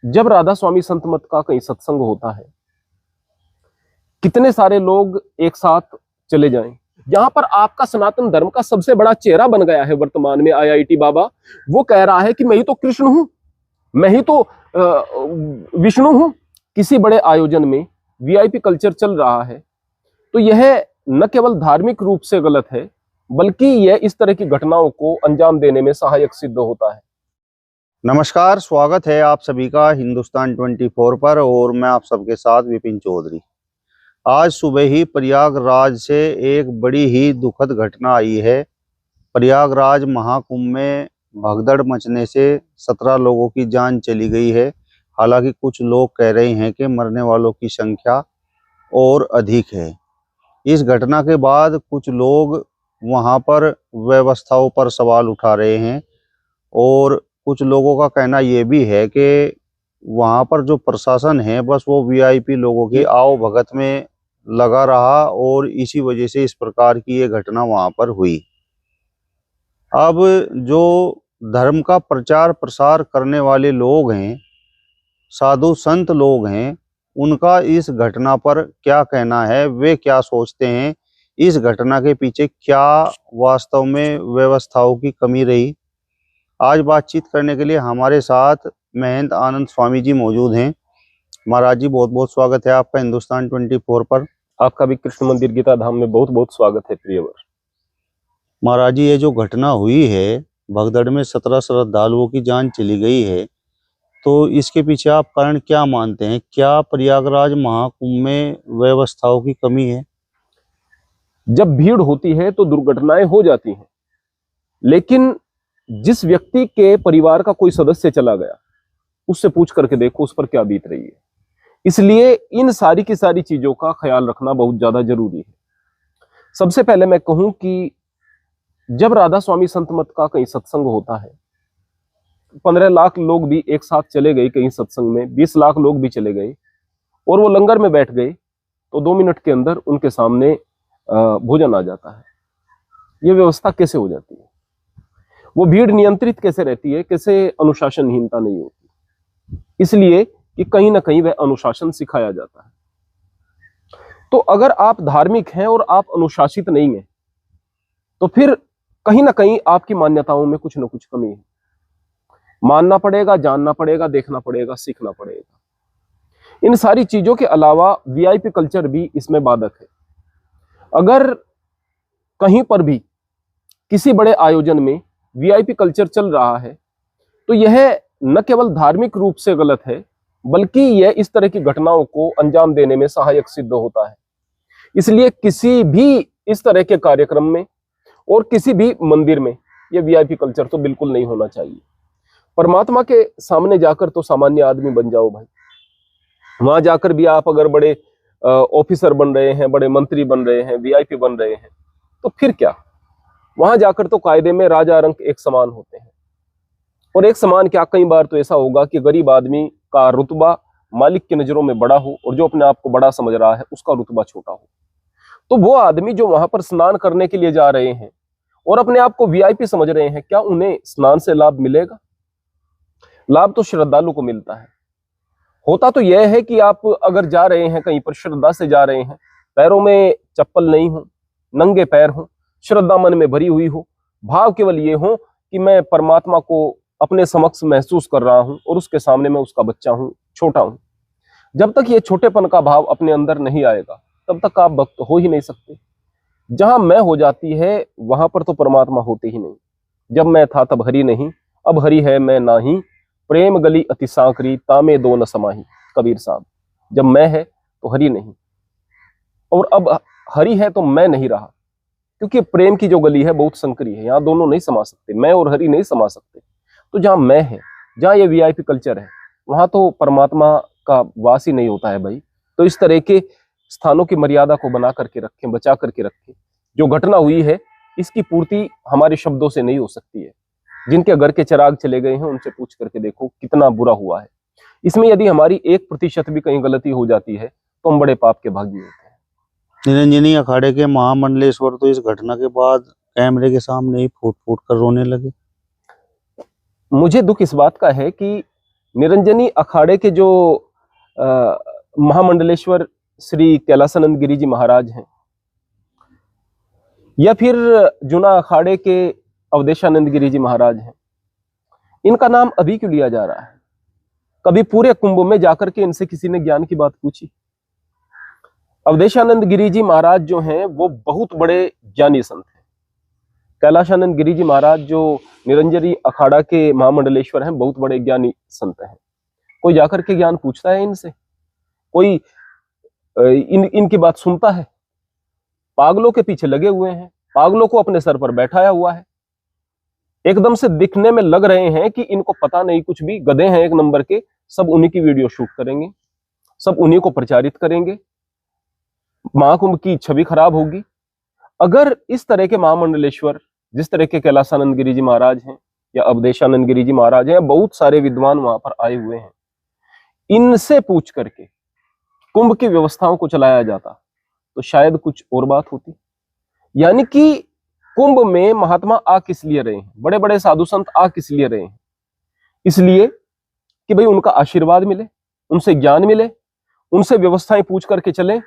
जब राधा स्वामी संत मत का कहीं सत्संग होता है, कितने सारे लोग एक साथ चले जाएं। यहां पर आपका सनातन धर्म का सबसे बड़ा चेहरा बन गया है वर्तमान में आईआईटी बाबा। वो कह रहा है कि मैं ही तो कृष्ण हूं, मैं ही तो विष्णु हूं। किसी बड़े आयोजन में वीआईपी कल्चर चल रहा है, तो यह न केवल धार्मिक रूप से गलत है, बल्कि यह इस तरह की घटनाओं को अंजाम देने में सहायक सिद्ध होता है। नमस्कार, स्वागत है आप सभी का हिंदुस्तान 24 पर और मैं आप सबके साथ विपिन चौधरी। आज सुबह ही प्रयागराज से एक बड़ी ही दुखद घटना आई है। प्रयागराज महाकुंभ में भगदड़ मचने से 17 लोगों की जान चली गई है। हालांकि कुछ लोग कह रहे हैं कि मरने वालों की संख्या और अधिक है। इस घटना के बाद कुछ लोग वहां पर व्यवस्थाओं पर सवाल उठा रहे हैं और कुछ लोगों का कहना यह भी है कि वहां पर जो प्रशासन है बस वो वीआईपी लोगों की आओ भगत में लगा रहा और इसी वजह से इस प्रकार की ये घटना वहां पर हुई। अब जो धर्म का प्रचार प्रसार करने वाले लोग हैं, साधु संत लोग हैं, उनका इस घटना पर क्या कहना है, वे क्या सोचते हैं, इस घटना के पीछे क्या वास्तव में व्यवस्थाओं की कमी रही। आज बातचीत करने के लिए हमारे साथ महंत आनंद स्वामी जी मौजूद हैं। महाराज जी, बहुत बहुत स्वागत है आपका हिंदुस्तान 24 पर। आपका भी कृष्ण मंदिर गीता धाम में बहुत बहुत स्वागत है प्रियवर। महाराज जी, ये जो घटना हुई है भगदड़ में 17 श्रद्धालुओं की जान चली गई है, तो इसके पीछे आप कारण क्या मानते हैं? क्या प्रयागराज महाकुंभ में व्यवस्थाओं की कमी है? जब भीड़ होती है तो दुर्घटनाएं हो जाती हैं, लेकिन जिस व्यक्ति के परिवार का कोई सदस्य चला गया, उससे पूछ करके देखो उस पर क्या बीत रही है। इसलिए इन सारी की सारी चीजों का ख्याल रखना बहुत ज्यादा जरूरी है। सबसे पहले मैं कहूं कि जब राधा स्वामी संत मत का कहीं सत्संग होता है, 15 लाख लोग भी एक साथ चले गए कहीं सत्संग में, 20 लाख लोग भी चले गए और वो लंगर में बैठ गए, तो 2 मिनट के अंदर उनके सामने भोजन आ जाता है। ये व्यवस्था कैसे हो जाती है? वो भीड़ नियंत्रित कैसे रहती है? कैसे अनुशासनहीनता नहीं होती? इसलिए कि कहीं ना कहीं वह अनुशासन सिखाया जाता है। तो अगर आप धार्मिक हैं और आप अनुशासित नहीं हैं, तो फिर कहीं ना कहीं आपकी मान्यताओं में कुछ ना कुछ कमी है। मानना पड़ेगा, जानना पड़ेगा, देखना पड़ेगा, सीखना पड़ेगा। इन सारी चीजों के अलावा वीआईपी कल्चर भी इसमें बाधक है। अगर कहीं पर भी किसी बड़े आयोजन में वीआईपी कल्चर चल रहा है, तो यह न केवल धार्मिक रूप से गलत है, बल्कि यह इस तरह की घटनाओं को अंजाम देने में सहायक सिद्ध होता है। इसलिए किसी भी इस तरह के कार्यक्रम में और किसी भी मंदिर में यह वीआईपी कल्चर तो बिल्कुल नहीं होना चाहिए। परमात्मा के सामने जाकर तो सामान्य आदमी बन जाओ भाई। वहां जाकर भी आप अगर बड़े ऑफिसर बन रहे हैं, बड़े मंत्री बन रहे हैं, वीआईपी बन रहे हैं, तो फिर क्या? वहां जाकर तो कायदे में राजा रंक एक समान होते हैं। और एक समान क्या, कई बार तो ऐसा होगा कि गरीब आदमी का रुतबा मालिक की नजरों में बड़ा हो और जो अपने आप को बड़ा समझ रहा है उसका रुतबा छोटा हो। तो वो आदमी जो वहां पर स्नान करने के लिए जा रहे हैं और अपने आप को वीआईपी समझ रहे हैं, क्या उन्हें स्नान से लाभ मिलेगा? लाभ तो श्रद्धालु को मिलता है। होता तो यह है कि आप अगर जा रहे हैं कहीं पर, श्रद्धा से जा रहे हैं, पैरों में चप्पल नहीं हो, नंगे पैर हो, श्रद्धा मन में भरी हुई हो, भाव केवल ये हो कि मैं परमात्मा को अपने समक्ष महसूस कर रहा हूं और उसके सामने मैं उसका बच्चा हूं, छोटा हूं। जब तक ये छोटेपन का भाव अपने अंदर नहीं आएगा, तब तक आप भक्त हो ही नहीं सकते। जहां मैं हो जाती है, वहां पर तो परमात्मा होते ही नहीं। जब मैं था तब हरि नहीं, अब हरि है मैं नाही, प्रेम गली अति सांकरी, तामे दो न समाही। कबीर साहब, जब मैं है तो हरि नहीं, और अब हरि है तो मैं नहीं रहा, क्योंकि प्रेम की जो गली है बहुत संकरी है, यहाँ दोनों नहीं समा सकते, मैं और हरि नहीं समा सकते। तो जहां मैं है, जहां ये वीआईपी कल्चर है, वहां तो परमात्मा का वास ही नहीं होता है भाई। तो इस तरह के स्थानों की मर्यादा को बना करके रखें, बचा करके रखें। जो घटना हुई है इसकी पूर्ति हमारे शब्दों से नहीं हो सकती है। जिनके घर के चिराग चले गए हैं उनसे पूछ करके देखो कितना बुरा हुआ है। इसमें यदि हमारी 1% भी कहीं गलती हो जाती है तो हम बड़े पाप के भागी होते हैं। निरंजनी अखाड़े के महामंडलेश्वर तो इस घटना के बाद कैमरे के सामने ही फूट फूट कर रोने लगे। मुझे दुख इस बात का है कि निरंजनी अखाड़े के जो महामंडलेश्वर श्री कैलासानंद गिरी जी महाराज हैं, या फिर जूना अखाड़े के अवधेशानंद गिरी जी महाराज हैं, इनका नाम अभी क्यों लिया जा रहा है? कभी पूरे कुंभ में जाकर के इनसे किसी ने ज्ञान की बात पूछी? अवधेशानंद गिरी जी महाराज जो हैं वो बहुत बड़े ज्ञानी संत हैं। कैलाशानंद गिरी जी महाराज जो निरंजनी अखाड़ा के महामंडलेश्वर हैं, बहुत बड़े ज्ञानी संत हैं। कोई जाकर के ज्ञान पूछता है इनसे? कोई इनकी बात सुनता है? पागलों के पीछे लगे हुए हैं, पागलों को अपने सर पर बैठाया हुआ है। एकदम से दिखने में लग रहे हैं कि इनको पता नहीं कुछ भी, गधे हैं एक नंबर के। सब उन्हीं की वीडियो शूट करेंगे, सब उन्हीं को प्रचारित करेंगे, महाकुंभ की छवि खराब होगी। अगर इस तरह के महामंडलेश्वर, जिस तरह के कैलासानंद गिरी जी महाराज हैं या अवधेशानंद गिरी जी महाराज हैं, या बहुत सारे विद्वान वहां पर आए हुए हैं, इनसे पूछ करके कुंभ की व्यवस्थाओं को चलाया जाता तो शायद कुछ और बात होती। यानी कि कुंभ में महात्मा आ किस लिए रहे हैं, बड़े बड़े साधु संत आ किस लिए रहे हैं? इसलिए कि भाई उनका आशीर्वाद मिले, उनसे ज्ञान मिले, उनसे व्यवस्थाएं पूछ करके चलें।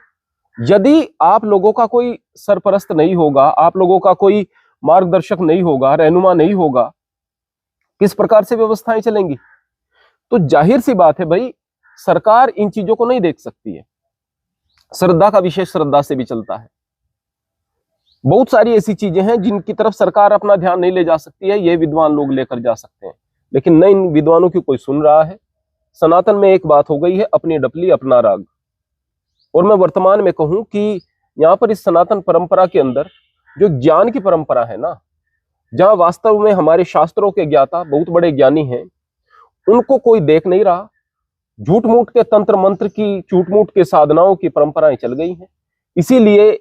यदि आप लोगों का कोई सरपरस्त नहीं होगा, आप लोगों का कोई मार्गदर्शक नहीं होगा, रहनुमा नहीं होगा, किस प्रकार से व्यवस्थाएं चलेंगी? तो जाहिर सी बात है भाई, सरकार इन चीजों को नहीं देख सकती है। श्रद्धा का विषय श्रद्धा से भी चलता है। बहुत सारी ऐसी चीजें हैं जिनकी तरफ सरकार अपना ध्यान नहीं ले जा सकती है, ये विद्वान लोग लेकर जा सकते हैं, लेकिन न इन विद्वानों की कोई सुन रहा है। सनातन में एक बात हो गई है, अपनी डपली अपना राग। और मैं वर्तमान में कहूं कि यहाँ पर इस सनातन परंपरा के अंदर जो ज्ञान की परंपरा है ना, जहां वास्तव में हमारे शास्त्रों के ज्ञाता बहुत बड़े ज्ञानी हैं, उनको कोई देख नहीं रहा। झूठ मूठ के तंत्र मंत्र की, झूठ मूठ के साधनाओं की परंपराएं चल गई हैं। इसीलिए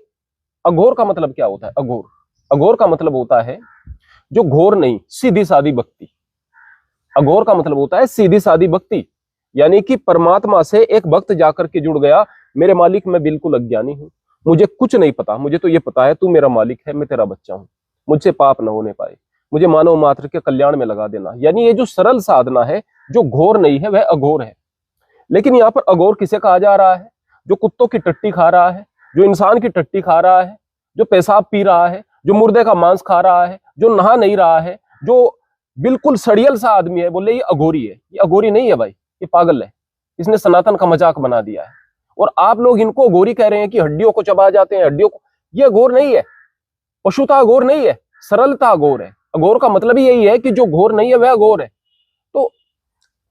अघोर का मतलब क्या होता है? अघोर, अघोर का मतलब होता है जो घोर नहीं, सीधी सादी भक्ति। अघोर का मतलब होता है सीधी सादी भक्ति, यानी कि परमात्मा से एक भक्त जाकर के जुड़ गया, मेरे मालिक मैं बिल्कुल अज्ञानी हूं, मुझे कुछ नहीं पता, मुझे तो ये पता है तू मेरा मालिक है, मैं तेरा बच्चा हूं, मुझसे पाप न होने पाए, मुझे मानव मात्र के कल्याण में लगा देना। यानी ये जो सरल साधना है, जो घोर नहीं है, वह अघोर है। लेकिन यहाँ पर अघोर किसे कहा जा रहा है? जो कुत्तों की टट्टी खा रहा है, जो इंसान की टट्टी खा रहा है, जो पेशाब पी रहा है, जो मुर्दे का मांस खा रहा है, जो नहा नहीं रहा है, जो बिल्कुल सड़ियल सा आदमी है, बोले ये अघोरी है। ये अघोरी नहीं है भाई, ये पागल है, इसने सनातन का मजाक बना दिया है। और आप लोग इनको अघोरी कह रहे हैं कि हड्डियों को चबा जाते हैं, हड्डियों को। ये अघोर नहीं है, पशुता अघोर नहीं है, सरलता अघोर है। अघोर का मतलब ही यही है कि जो घोर नहीं है वह अघोर है। तो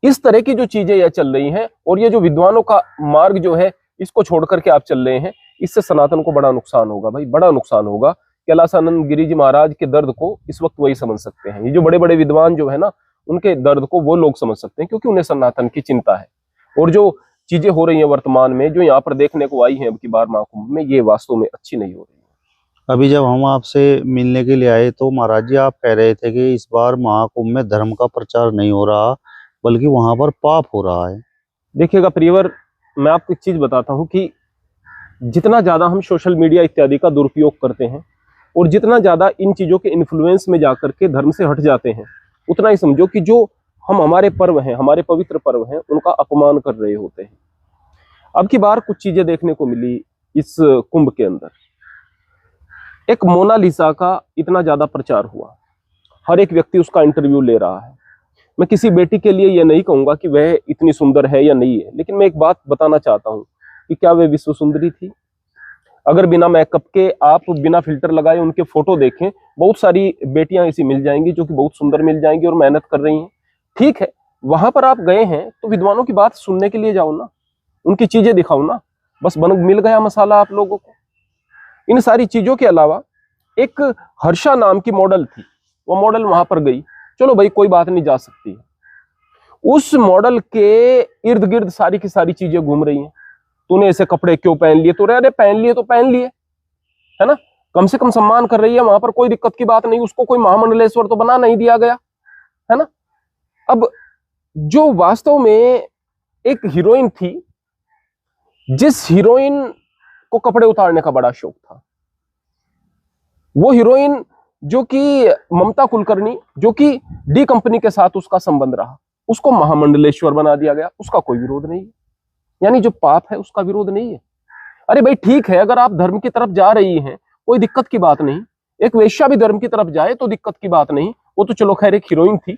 इस तरह की जो चीजें यह चल रही हैं, और ये जो विद्वानों का मार्ग जो है, इसको छोड़ करके आप चल रहे हैं, इससे सनातन को बड़ा नुकसान होगा भाई, बड़ा नुकसान होगा। कैलासानंद गिरी जी महाराज के दर्द को इस वक्त वही समझ सकते हैं। ये जो बड़े बड़े विद्वान जो है ना, उनके दर्द को वो लोग समझ सकते हैं, क्योंकि उन्हें सनातन की चिंता है। और जो चीजें हो रही हैं वर्तमान में, जो यहाँ पर देखने को आई हैं अब की बार महाकुंभ में, ये वास्तव में अच्छी नहीं हो रही है। अभी जब हम आपसे मिलने के लिए आए तो महाराज जी आप कह रहे थे कि इस बार महाकुंभ में धर्म का प्रचार नहीं हो रहा, बल्कि वहां पर पाप हो रहा है। देखिएगा प्रियवर, मैं आपको एक चीज बताता हूँ कि जितना ज्यादा हम सोशल मीडिया इत्यादि का दुरुपयोग करते हैं, और जितना ज्यादा इन चीजों के इन्फ्लुएंस में जाकर के धर्म से हट जाते हैं, उतना ही समझो कि जो हम हमारे पर्व हैं, हमारे पवित्र पर्व हैं, उनका अपमान कर रहे होते हैं। अब की बार कुछ चीजें देखने को मिली इस कुंभ के अंदर। एक मोनालिसा का इतना ज्यादा प्रचार हुआ, हर एक व्यक्ति उसका इंटरव्यू ले रहा है। मैं किसी बेटी के लिए यह नहीं कहूंगा कि वह इतनी सुंदर है या नहीं है, लेकिन मैं एक बात बताना चाहता हूं कि क्या वह विश्व सुंदरी थी? अगर बिना मेकअप के आप बिना फिल्टर लगाए उनके फोटो देखें, बहुत सारी बेटियां ऐसी मिल जाएंगी जो कि बहुत सुंदर मिल जाएंगी और मेहनत कर रही हैं। ठीक है, वहां पर आप गए हैं तो विद्वानों की बात सुनने के लिए जाओ ना, उनकी चीजें दिखाओ ना। बस बन मिल गया मसाला आप लोगों को। इन सारी चीजों के अलावा एक हर्षा नाम की मॉडल थी, वो मॉडल वहां पर गई, चलो भाई कोई बात नहीं, जा सकती है। उस मॉडल के इर्द गिर्द सारी की सारी चीजें घूम रही हैं। तूने ऐसे कपड़े क्यों पहन लिए? तो अरे पहन लिए तो पहन लिए, है ना, कम से कम सम्मान कर रही है, वहां पर कोई दिक्कत की बात नहीं। उसको कोई महामंडलेश्वर तो बना नहीं दिया गया, है ना। अब जो वास्तव में एक हीरोइन थी, जिस हीरोइन को कपड़े उतारने का बड़ा शौक था, वो हीरोइन जो कि ममता कुलकर्णी, जो कि डी कंपनी के साथ उसका संबंध रहा, उसको महामंडलेश्वर बना दिया गया, उसका कोई विरोध नहीं है। यानी जो पाप है उसका विरोध नहीं है। अरे भाई ठीक है, अगर आप धर्म की तरफ जा रही हैं कोई दिक्कत की बात नहीं, एक वेश्या भी धर्म की तरफ जाए तो दिक्कत की बात नहीं, वो तो चलो खैर एक हीरोइन थी।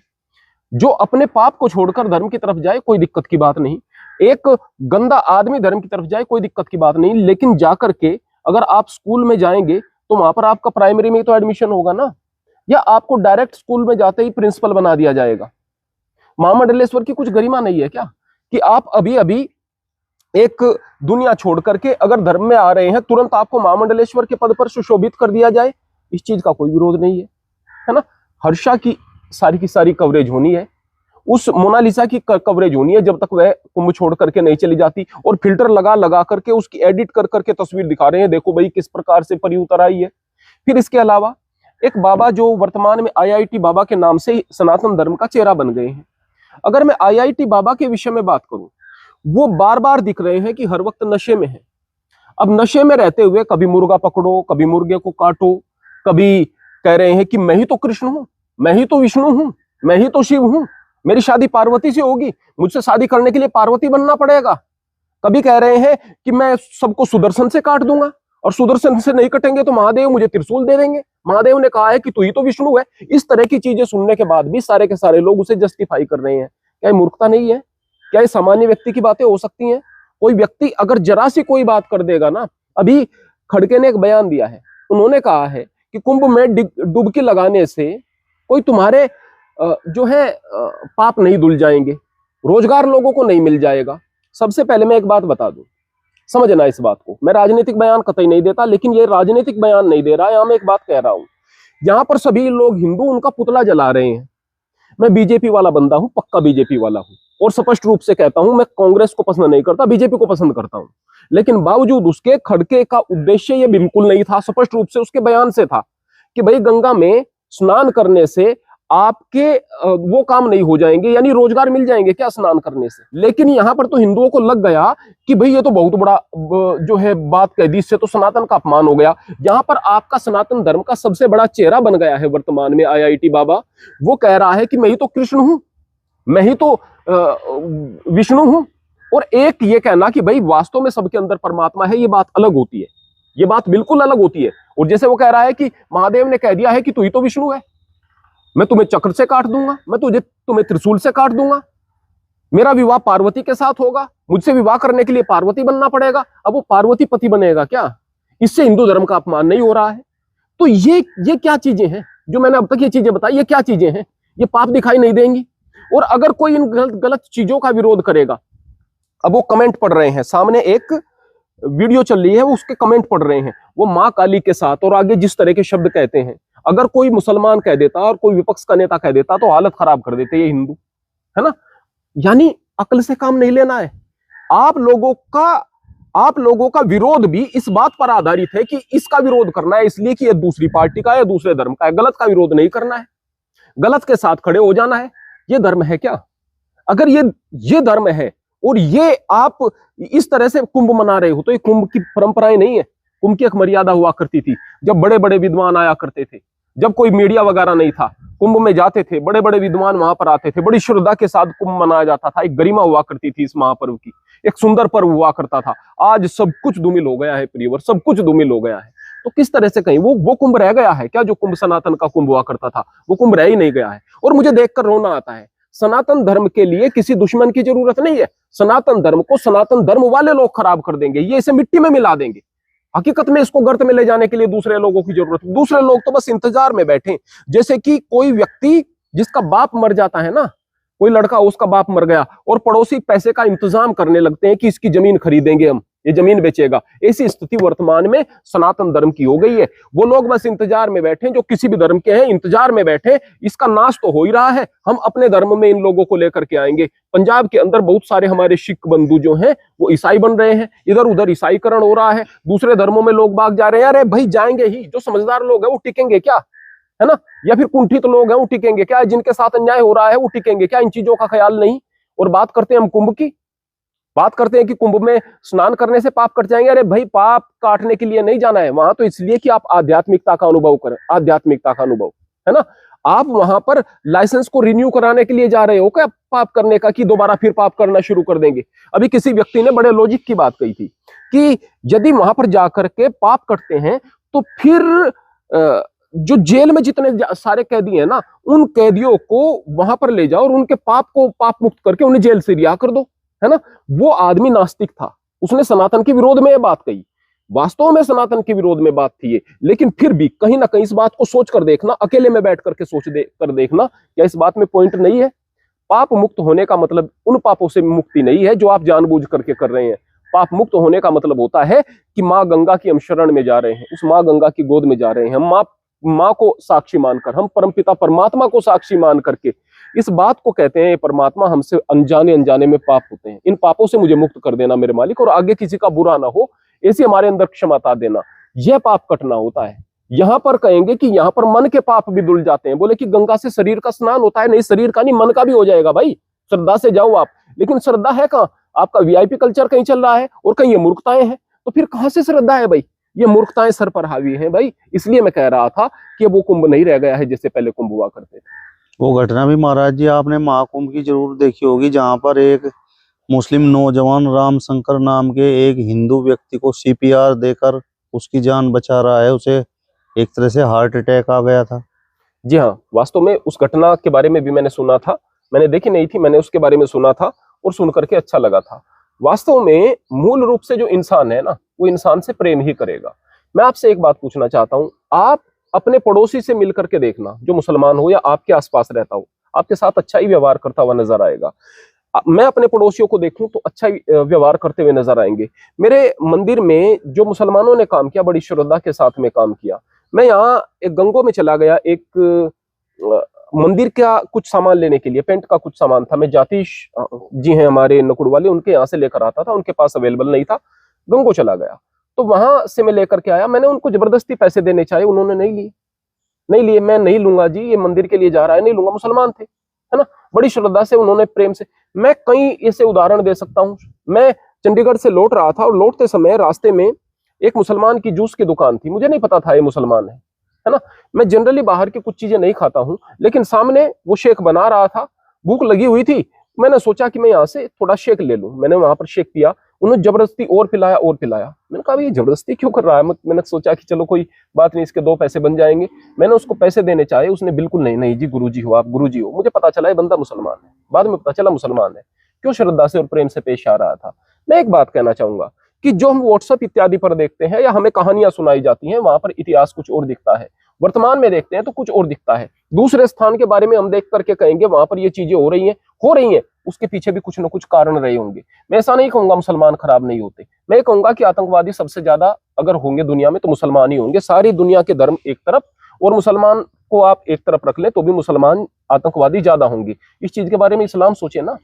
जो अपने पाप को छोड़कर धर्म की तरफ जाए कोई दिक्कत की बात नहीं, एक गंदा आदमी धर्म की तरफ जाए कोई दिक्कत की बात नहीं। लेकिन जाकर के अगर आप स्कूल में जाएंगे तो वहां पर आपका प्राइमरी में तो एडमिशन होगा ना, या आपको डायरेक्ट स्कूल में जाते ही प्रिंसिपल बना दिया जाएगा? महामंडलेश्वर की कुछ गरिमा नहीं है क्या कि आप अभी अभी एक दुनिया छोड़ करके अगर धर्म में आ रहे हैं तुरंत आपको महामंडलेश्वर के पद पर सुशोभित कर दिया जाए? इस चीज का कोई विरोध नहीं है ना। हर्षा की सारी कवरेज होनी है, उस मोनालिसा की कवरेज होनी है जब तक वह कुंभ छोड़ करके नहीं चली जाती। और फिल्टर लगा लगा करके उसकी एडिट कर करके तस्वीर दिखा रहे हैं, देखो भाई किस प्रकार से परी उतर आई है। फिर इसके अलावा एक बाबा जो वर्तमान में IIT बाबा के नाम से सनातन धर्म का चेहरा बन गए हैं। अगर मैं IIT बाबा के विषय में बात करूं, वो बार बार दिख रहे हैं कि हर वक्त नशे में है। अब नशे में रहते हुए कभी मुर्गा पकड़ो, कभी मुर्गे को काटो, कभी कह रहे हैं कि मैं ही तो कृष्ण हूं, मैं ही तो विष्णु हूं, मैं ही तो शिव हूं, मेरी शादी पार्वती से होगी, मुझसे शादी करने के लिए पार्वती बनना पड़ेगा। कभी कह रहे हैं कि मैं सबको सुदर्शन से काट दूंगा, और सुदर्शन से नहीं कटेंगे तो महादेव मुझे त्रिशूल दे देंगे, महादेव ने कहा है कि तू ही तो विष्णु है। इस तरह की चीजें सुनने के बाद भी सारे के सारे लोग उसे जस्टिफाई कर रहे हैं। क्या ये मूर्खता नहीं है? क्या ये सामान्य व्यक्ति की बातें हो सकती हैं? कोई व्यक्ति अगर जरा सी कोई बात कर देगा ना, अभी खड़गे ने एक बयान दिया है, उन्होंने कहा है कि कुंभ में डुबकी लगाने से कोई तुम्हारे जो है पाप नहीं धुल जाएंगे, रोजगार लोगों को नहीं मिल जाएगा। सबसे पहले मैं एक बात बता दूं, समझना इस बात को, मैं राजनीतिक बयान कतई नहीं देता, लेकिन ये राजनीतिक बयान नहीं दे रहा, यहां मैं एक बात कह रहा हूं। यहां पर सभी लोग हिंदू उनका पुतला जला रहे हैं। मैं बीजेपी वाला बंदा हूं, पक्का बीजेपी वाला हूं, और स्पष्ट रूप से कहता हूं मैं कांग्रेस को पसंद नहीं करता, बीजेपी को पसंद करता हूं। लेकिन बावजूद उसके खड़के का उद्देश्य ये बिल्कुल नहीं था, स्पष्ट रूप से उसके बयान से था कि भाई गंगा में स्नान करने से आपके वो काम नहीं हो जाएंगे, यानी रोजगार मिल जाएंगे क्या स्नान करने से। लेकिन यहां पर तो हिंदुओं को लग गया कि भाई ये तो बहुत बड़ा जो है बात कह दी, इससे तो सनातन का अपमान हो गया। यहां पर आपका सनातन धर्म का सबसे बड़ा चेहरा बन गया है वर्तमान में IIT बाबा, वो कह रहा है कि मैं ही तो कृष्ण हूं, मैं ही तो विष्णु हूं। और एक ये कहना कि भाई वास्तव में सबके अंदर परमात्मा है, ये बात अलग होती है, ये बात बिल्कुल अलग होती है। और जैसे वो कह रहा है कि महादेव ने कह दिया है कि तू ही तो विष्णु है, मैं तुम्हें चक्र से काट दूंगा, मैं तुम्हें त्रिशूल से काट दूंगा, मेरा विवाह पार्वती के साथ होगा, मुझसे विवाह करने के लिए पार्वती बनना पड़ेगा। अब वो पार्वती पति बनेगा क्या? इससे हिंदू धर्म का अपमान नहीं हो रहा है? तो ये क्या चीजें हैं जो मैंने अब तक ये चीजें बताई, ये क्या चीजें हैं? ये पाप दिखाई नहीं देंगी? और अगर कोई इन गलत चीजों का विरोध करेगा, अब वो कमेंट पढ़ रहे हैं, सामने एक वीडियो चल रही है, वो उसके कमेंट पढ़ रहे हैं, वो माँ काली के साथ और आगे जिस तरह के शब्द कहते हैं, अगर कोई मुसलमान कह देता और कोई विपक्ष का नेता कह देता तो हालत खराब कर देते ये हिंदू, है ना। यानी अकल से काम नहीं लेना है। आप लोगों का विरोध भी इस बात पर आधारित है कि इसका विरोध करना है इसलिए कि ये दूसरी पार्टी का है, दूसरे धर्म का है। गलत का विरोध नहीं करना है, गलत के साथ खड़े हो जाना है। ये धर्म है क्या? अगर ये धर्म है और ये आप इस तरह से कुंभ मना रहे हो तो ये कुंभ की परंपराएं नहीं है। कुंभ की एक मर्यादा हुआ करती थी, जब बड़े बड़े विद्वान आया करते थे, जब कोई मीडिया वगैरह नहीं था, कुंभ में जाते थे, बड़े बड़े विद्वान वहां पर आते थे, बड़ी श्रद्धा के साथ कुंभ मनाया जाता था, एक गरिमा हुआ करती थी इस महापर्व की, एक सुंदर पर्व हुआ करता था। आज सब कुछ धूमिल हो गया है प्रियवर, सब कुछ धूमिल हो गया है। तो किस तरह से कहीं वो कुंभ रह गया है क्या? जो कुंभ सनातन का कुंभ हुआ करता था वो कुंभ रह ही नहीं गया है। और मुझे देखकर रोना आता है। सनातन धर्म के लिए किसी दुश्मन की जरूरत नहीं है। सनातन धर्म को सनातन धर्म वाले लोग खराब कर देंगे, ये इसे मिट्टी में मिला देंगे। हकीकत में इसको गर्त में ले जाने के लिए दूसरे लोगों की जरूरत, दूसरे लोग तो बस इंतजार में बैठे। जैसे कि कोई व्यक्ति जिसका बाप मर जाता है ना, कोई लड़का उसका बाप मर गया और पड़ोसी पैसे का इंतजाम करने लगते हैं कि इसकी जमीन खरीदेंगे, हम ये जमीन बेचेगा। ऐसी स्थिति वर्तमान में सनातन धर्म की हो गई है। वो लोग बस इंतजार में बैठे, जो किसी भी धर्म के हैं इंतजार में बैठे, इसका नाश तो हो ही रहा है, हम अपने धर्म में इन लोगों को लेकर के आएंगे। पंजाब के अंदर बहुत सारे हमारे सिख बंधु जो हैं वो ईसाई बन रहे हैं, इधर उधर ईसाईकरण हो रहा है, दूसरे धर्मों में लोग भाग जा रहे हैं। अरे भाई जाएंगे ही, जो समझदार लोग हैं वो टिकेंगे क्या, है ना? या फिर कुंठित लोग हैं वो टिकेंगे क्या? जिनके साथ अन्याय हो रहा है वो टिकेंगे क्या? इन चीजों का ख्याल नहीं। और बात करते हैं हम कुंभ की, बात करते हैं कि कुंभ में स्नान करने से पाप कट जाएंगे। अरे भाई पाप काटने के लिए नहीं जाना है वहां, तो इसलिए कि आप आध्यात्मिकता का अनुभव करें, आध्यात्मिकता का अनुभव, है ना। आप वहां पर लाइसेंस को रिन्यू कराने के लिए जा रहे हो क्या पाप करने का, कि दोबारा फिर पाप करना शुरू कर देंगे? अभी किसी व्यक्ति ने बड़े लॉजिक की बात कही थी कि यदि वहां पर जाकर के पाप करते हैं तो फिर जो जेल में जितने सारे कैदी हैं ना, उन कैदियों को वहां पर ले जाओ और उनके पाप को पाप मुक्त करके उन्हें जेल से रिहा कर दो, है ना। वो आदमी नास्तिक था, उसने सनातन के विरोध में यह बात कही। वास्तव में सनातन के विरोध में बात थी ये, लेकिन फिर भी कहीं ना कहीं इस बात को सोच कर देखना, अकेले में बैठ करके कर देखना, क्या इस बात में पॉइंट नहीं है? पाप मुक्त होने का मतलब उन पापों से मुक्ति नहीं है जो आप जानबूझ करके कर रहे हैं। पाप मुक्त होने का मतलब होता है कि माँ गंगा की हम शरण में जा रहे हैं, उस माँ गंगा की गोद में जा रहे हैं, हम माँ को साक्षी मानकर, हम परमपिता परमात्मा को साक्षी मान करके इस बात को कहते हैं, परमात्मा हमसे अनजाने अनजाने में पाप होते हैं, इन पापों से मुझे मुक्त कर देना मेरे मालिक, और आगे किसी का बुरा ना हो, ऐसी हमारे अंदर क्षमता देना। यह पाप कटना होता है। यहां पर कहेंगे कि यहां पर मन के पाप भी धुल जाते हैं। बोले कि गंगा से शरीर का स्नान होता है, नहीं, शरीर का नहीं, मन का भी हो जाएगा भाई, श्रद्धा से जाओ आप। लेकिन श्रद्धा है कहां? आपका वीआईपी कल्चर कहीं चल रहा है और कहीं ये मूर्खताएं हैं, तो फिर कहां से श्रद्धा है भाई? ये मूर्खताएं सर पर हावी हैं भाई। इसलिए मैं कह रहा था कि वो कुंभ नहीं रह गया है जैसे पहले कुंभ हुआ करते थे। वो घटना भी महाराज जी आपने महाकुंभ की जरूर देखी होगी, जहां पर एक मुस्लिम नौजवान राम शंकर नाम के एक हिंदू व्यक्ति को सीपीआर देकर उसकी जान बचा रहा है, उसे एक तरह से हार्ट अटैक आ गया था। जी हाँ, वास्तव में उस घटना के बारे में भी मैंने सुना था, मैंने देखी नहीं थी, मैंने उसके बारे में सुना था और सुन करके अच्छा लगा था। वास्तव में मूल रूप से जो इंसान है ना, वो इंसान से प्रेम ही करेगा। मैं आपसे एक बात पूछना चाहता हूं, आप अपने पड़ोसी से मिल करके देखना, जो मुसलमान हो या आपके आसपास रहता हो, आपके साथ अच्छा ही व्यवहार करता हुआ नजर आएगा। मैं अपने पड़ोसियों को देखूं तो अच्छा ही व्यवहार करते हुए नजर आएंगे। मेरे मंदिर में जो मुसलमानों ने काम किया, बड़ी श्रद्धा के साथ में काम किया। मैं यहाँ एक गंगो में चला गया, एक मंदिर का कुछ सामान लेने के लिए, पेंट का कुछ सामान था। मैं जातीश जी हैं हमारे नकुड़ वाले, उनके यहाँ से लेकर आता था, उनके पास अवेलेबल नहीं था, गंगो चला गया। तो वहां से मैं लेकर के आया, मैंने उनको जबरदस्ती पैसे देने चाहे, उन्होंने नहीं लिए। मैं नहीं लूंगा जी, ये मंदिर के लिए जा रहा है, नहीं लूंगा। मुसलमान थे, है ना, बड़ी श्रद्धा से उन्होंने, प्रेम से। मैं कई ऐसे उदाहरण दे सकता हूँ। मैं चंडीगढ़ से लौट रहा था और लौटते समय रास्ते में एक मुसलमान की जूस की दुकान थी। मुझे नहीं पता था ये मुसलमान है ना। मैं जनरली बाहर की कुछ चीजें नहीं खाता हूँ, लेकिन सामने वो शेक बना रहा था, भूख लगी हुई थी, मैंने सोचा कि मैं यहाँ से थोड़ा शेक ले लूं। मैंने वहां पर शेक पिया, उन्होंने जबरदस्ती और पिलाया। मैंने कहा ये जबरदस्ती क्यों कर रहा है? मैंने सोचा कि चलो कोई बात नहीं, इसके 2 पैसे बन जाएंगे। मैंने उसको पैसे देने चाहे, उसने बिल्कुल नहीं जी गुरुजी हो आप, गुरुजी हो। मुझे पता चला ये बंदा मुसलमान है, बाद में पता चला मुसलमान है। क्यों? श्रद्धा से और प्रेम से पेश आ रहा था। मैं एक बात कहना चाहूंगा कि जो हम व्हाट्सएप इत्यादि पर देखते हैं या हमें कहानियां सुनाई जाती हैं, वहां पर इतिहास कुछ और दिखता है, वर्तमान में देखते हैं तो कुछ और दिखता है। दूसरे स्थान के बारे में हम देख करके कहेंगे वहां पर ये चीजें हो रही हैं, उसके पीछे भी कुछ ना कुछ कारण रहे होंगे। मैं ऐसा नहीं कहूंगा मुसलमान खराब नहीं होते, मैं ये कहूंगा कि आतंकवादी सबसे ज्यादा अगर होंगे दुनिया में तो मुसलमान ही होंगे। सारी दुनिया के धर्म एक तरफ और मुसलमान को आप एक तरफ रख ले तो भी मुसलमान आतंकवादी ज्यादा होंगे। इस चीज के बारे में इस्लाम सोचे ना,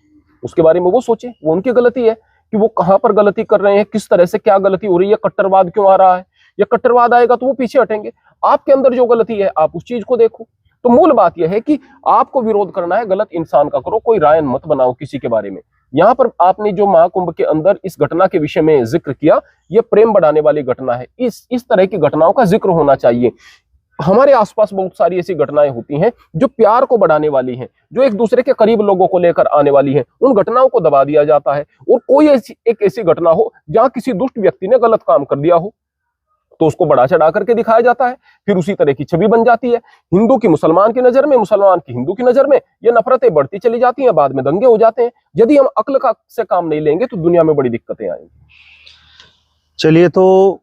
उसके बारे में वो सोचे, वो उनकी गलती है कि वो कहां पर गलती कर रहे हैं, किस तरह से क्या गलती हो रही है, कट्टरवाद क्यों आ रहा है, या कट्टरवाद आएगा तो वो पीछे हटेंगे। आपके अंदर जो गलती है आप उस चीज को देखो। तो मूल बात यह है कि आपको विरोध करना है, गलत इंसान का करो, कोई राय मत बनाओ किसी के बारे में। यहाँ पर आपने जो महाकुंभ के अंदर इस घटना के विषय में जिक्र किया, यह प्रेम बढ़ाने वाली घटना है। इस तरह की घटनाओं का जिक्र होना चाहिए। हमारे आसपास बहुत सारी ऐसी घटनाएं होती हैं जो प्यार को बढ़ाने वाली हैं, जो एक दूसरे के करीब लोगों को लेकर आने वाली हैं। उन घटनाओं को दबा दिया जाता है। और कोई एक ऐसी घटना हो जहां किसी दुष्ट व्यक्ति ने गलत काम कर दिया हो तो उसको बढ़ा चढ़ा करके दिखाया जाता है, फिर उसी तरह की छवि बन जाती है। हिंदू की मुसलमान की नजर में, मुसलमान की हिंदू की नजर में, ये नफरतें बढ़ती चली जाती हैं, बाद में दंगे हो जाते हैं। यदि हम अक्ल से काम नहीं लेंगे तो दुनिया में बड़ी दिक्कतें आएंगी। चलिए, तो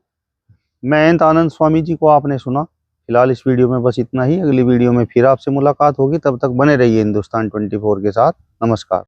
महंत आनंद स्वामी जी को आपने सुना। फिलहाल इस वीडियो में बस इतना ही। अगली वीडियो में फिर आपसे मुलाकात होगी, तब तक बने रहिए हिंदुस्तान 24 के साथ। नमस्कार।